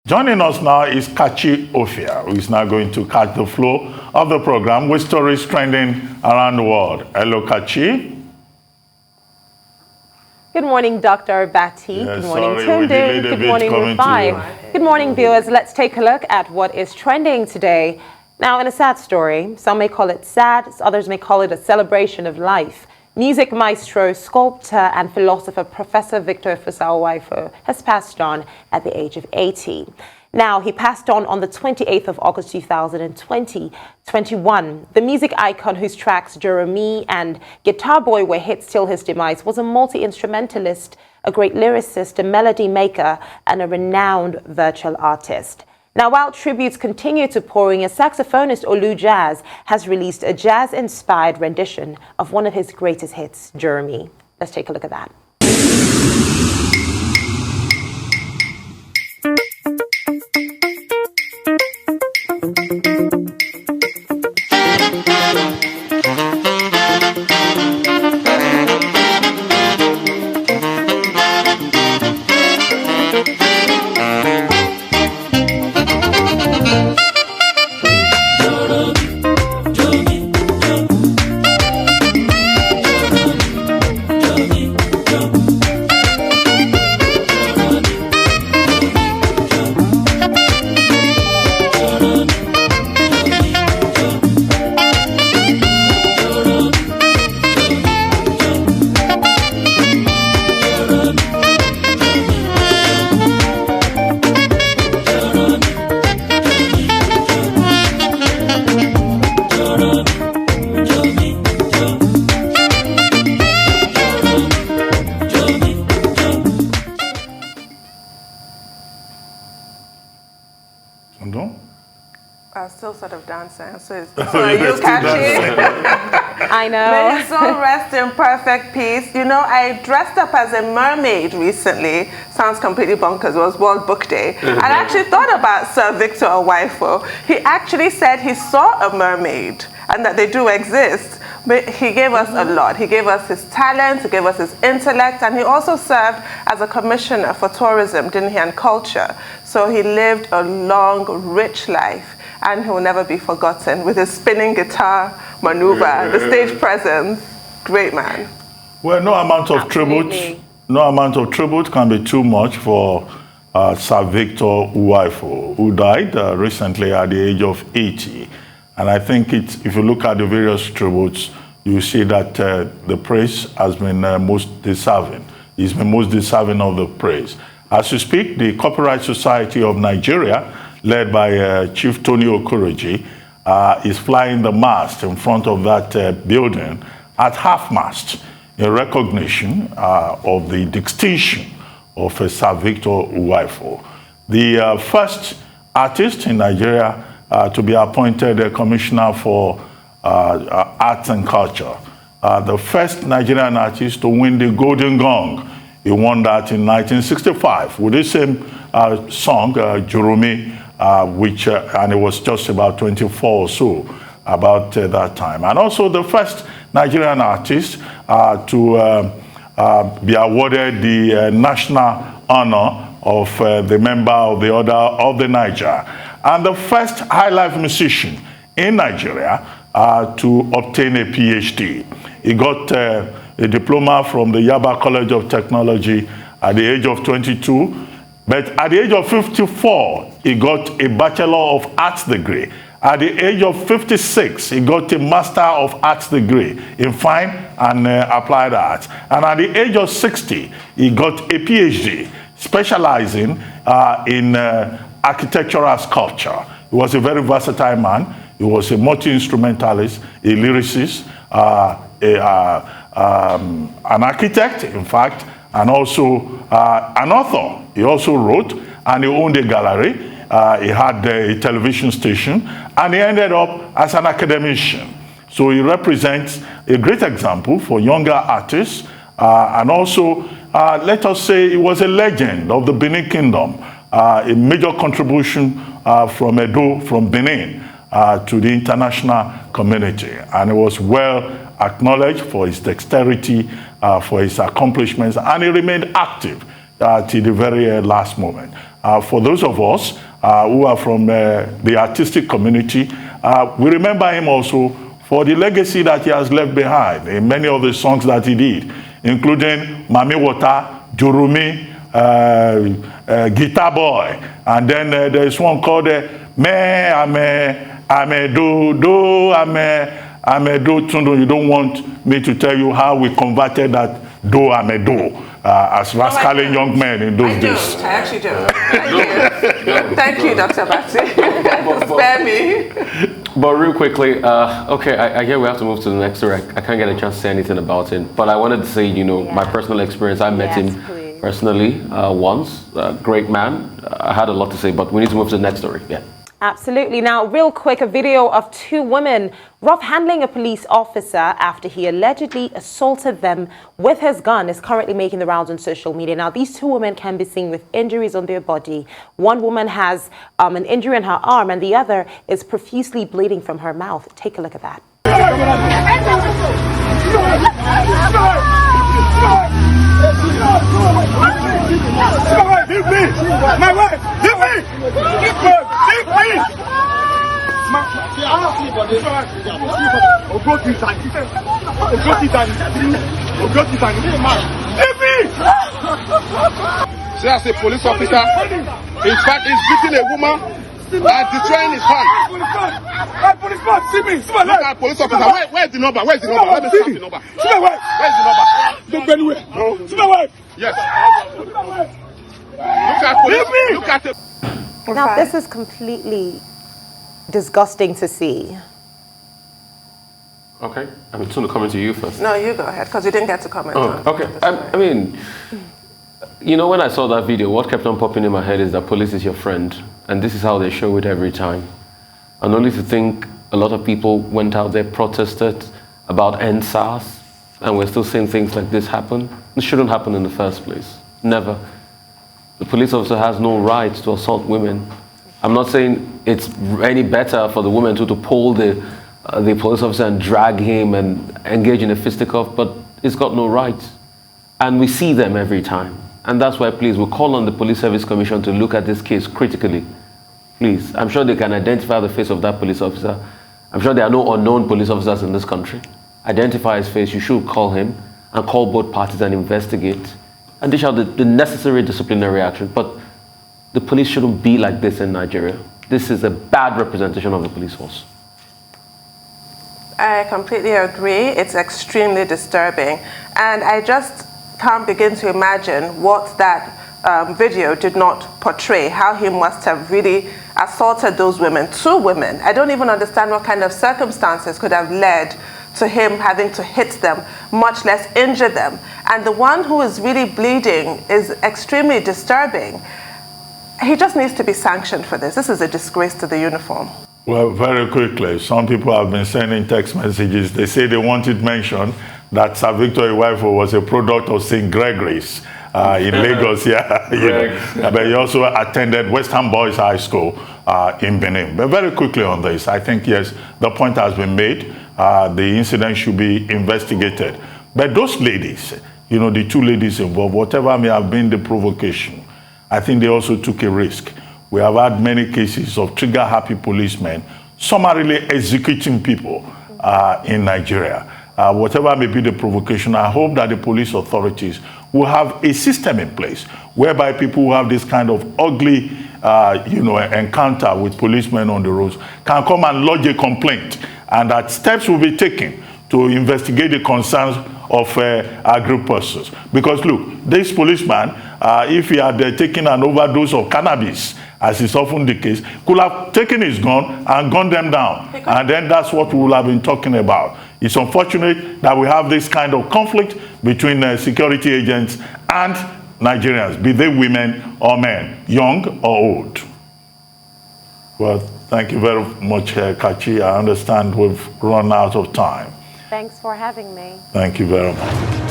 Joining us now is Kachi Ofia, who is now going to catch the flow of the program with stories trending around the world. Hello, Kachi. Good morning, Dr. Batty. Yeah, good morning, Tunde. Good morning, Rufai. Good morning, viewers. Let's take a look at what is trending today. Now, in a sad story, some may call it sad, others may call it a celebration of life. Music maestro, sculptor, and philosopher Professor Victor Uwaifo has passed on at the age of 80. Now, he passed on the 28th of August 2021. The music icon whose tracks Jeremy and Guitar Boy were hits till his demise was a multi-instrumentalist, a great lyricist, a melody maker, and a renowned virtual artist. Now, while tributes continue to pouring, a saxophonist Olu Jazz has released a jazz-inspired rendition of one of his greatest hits, Jeremy. Let's take a look at that. Still sort of dancing, so you catching? I know. May his soul rest in perfect peace. You know, I dressed up as a mermaid recently. Sounds completely bonkers. It was World Book Day. And I actually thought about Sir Victor Uwaifo. He actually said he saw a mermaid and that they do exist. But he gave us a lot. He gave us his talent, he gave us his intellect, and he also served as a commissioner for tourism, didn't he, and culture. So he lived a long, rich life. And he will never be forgotten with his spinning guitar maneuver, the stage presence. Great man. Well, no amount of tribute can be too much for Sir Victor Uwaifo, who died recently at the age of 80. And I think if you look at the various tributes, you see that the praise has been most deserving. He's been most deserving of the praise. As you speak, the Copyright Society of Nigeria, led by Chief Tony Okoroji, is flying the mast in front of that building at half-mast in recognition of the distinction of Sir Victor Uwaifo, the first artist in Nigeria to be appointed a commissioner for arts and culture, the first Nigerian artist to win the Golden Gong. He won that in 1965 with the same song, Jeremy, and it was just about 24 or so about that time. And also the first Nigerian artist to be awarded the national honor of the member of the Order of the Niger, and the first high life musician in Nigeria to obtain a PhD. He got a diploma from the Yaba College of Technology at the age of 22. But at the age of 54, he got a Bachelor of Arts degree. At the age of 56, he got a Master of Arts degree in Fine and Applied Arts. And at the age of 60, he got a PhD, specializing in architectural sculpture. He was a very versatile man. He was a multi-instrumentalist, a lyricist, an architect, in fact, and also an author. He also wrote, and he owned a gallery. He had a television station, and he ended up as an academician. So he represents a great example for younger artists, and also, let us say, he was a legend of the Benin Kingdom, a major contribution from Edo, from Benin, to the international community. And he was well acknowledged for his dexterity, for his accomplishments, and he remained active till the very last moment. For those of us who are from the artistic community, we remember him also for the legacy that he has left behind in many of the songs that he did, including Mami Water, Jurumi, Guitar Boy, and then there's one called Me Ame Do Ame Do Tundu. You don't want me to tell you how we converted that Do Ame Do as rascally young men in those days. I actually do. Thank you, Dr. Bati. Spare me. But real quickly, okay, I hear we have to move to the next story. I can't get a chance to say anything about it, but I wanted to say, you know, my personal experience. I met him personally once. Great man. I had a lot to say, but we need to move to the next story. Yeah. Absolutely. Now, real quick, a video of two women rough handling a police officer after he allegedly assaulted them with his gun is currently making the rounds on social media. Now, these two women can be seen with injuries on their body. One woman has an injury in her arm and the other is profusely bleeding from her mouth. Take a look at that. My wife! Leave me! Leave me! See, as a police officer, in fact, he's beating a woman and destroying his hand. Policeman, see me, see my life. Look at police officer. Where's the number? Where's the number? Let me see the number. See my wife. Where's the number? Don't go anywhere. No. See my wife. Yes. Look at police. Look at it. Now, this is completely disgusting to see. Okay, I'm going to comment to you first. No, you go ahead, because you didn't get to comment on okay. I mean, you know, when I saw that video, what kept on popping in my head is that police is your friend, and this is how they show it every time. And only to think a lot of people went out there, protested about NSAS, and we're still seeing things like this happen. This shouldn't happen in the first place. Never. The police officer has no right to assault women. I'm not saying it's any better for the woman to pull the police officer and drag him and engage in a fisticuff, but it's got no right. And we see them every time. And that's why, please, we call on the Police Service Commission to look at this case critically. Please, I'm sure they can identify the face of that police officer. I'm sure there are no unknown police officers in this country. Identify his face, you should call him and call both parties and investigate and dish out the necessary disciplinary action. But the police shouldn't be like this in Nigeria. This is a bad representation of the police force. I completely agree. It's extremely disturbing. And I just can't begin to imagine what that video did not portray, how he must have really assaulted those women, two women. I don't even understand what kind of circumstances could have led to him having to hit them, much less injure them. And the one who is really bleeding is extremely disturbing. He just needs to be sanctioned for this. This is a disgrace to the uniform. Well, very quickly, some people have been sending text messages. They say they wanted mention that Sir Victor Uwaifo was a product of St. Gregory's in Lagos. But he also attended Western Boys High School in Benin. But very quickly on this, I think, yes, the point has been made. The incident should be investigated. But those ladies, you know, the two ladies involved, whatever may have been the provocation, I think they also took a risk. We have had many cases of trigger-happy policemen summarily executing people in Nigeria. Whatever may be the provocation, I hope that the police authorities will have a system in place whereby people who have this kind of ugly encounter with policemen on the roads can come and lodge a complaint, and that steps will be taken to investigate the concerns of aggrieved persons. Because look, this policeman, if he had taken an overdose of cannabis, as is often the case, could have taken his gun and gunned them down. And then that's what we will have been talking about. It's unfortunate that we have this kind of conflict between security agents and Nigerians, be they women or men, young or old. Well, thank you very much, Kachi. I understand we've run out of time. Thanks for having me. Thank you very much.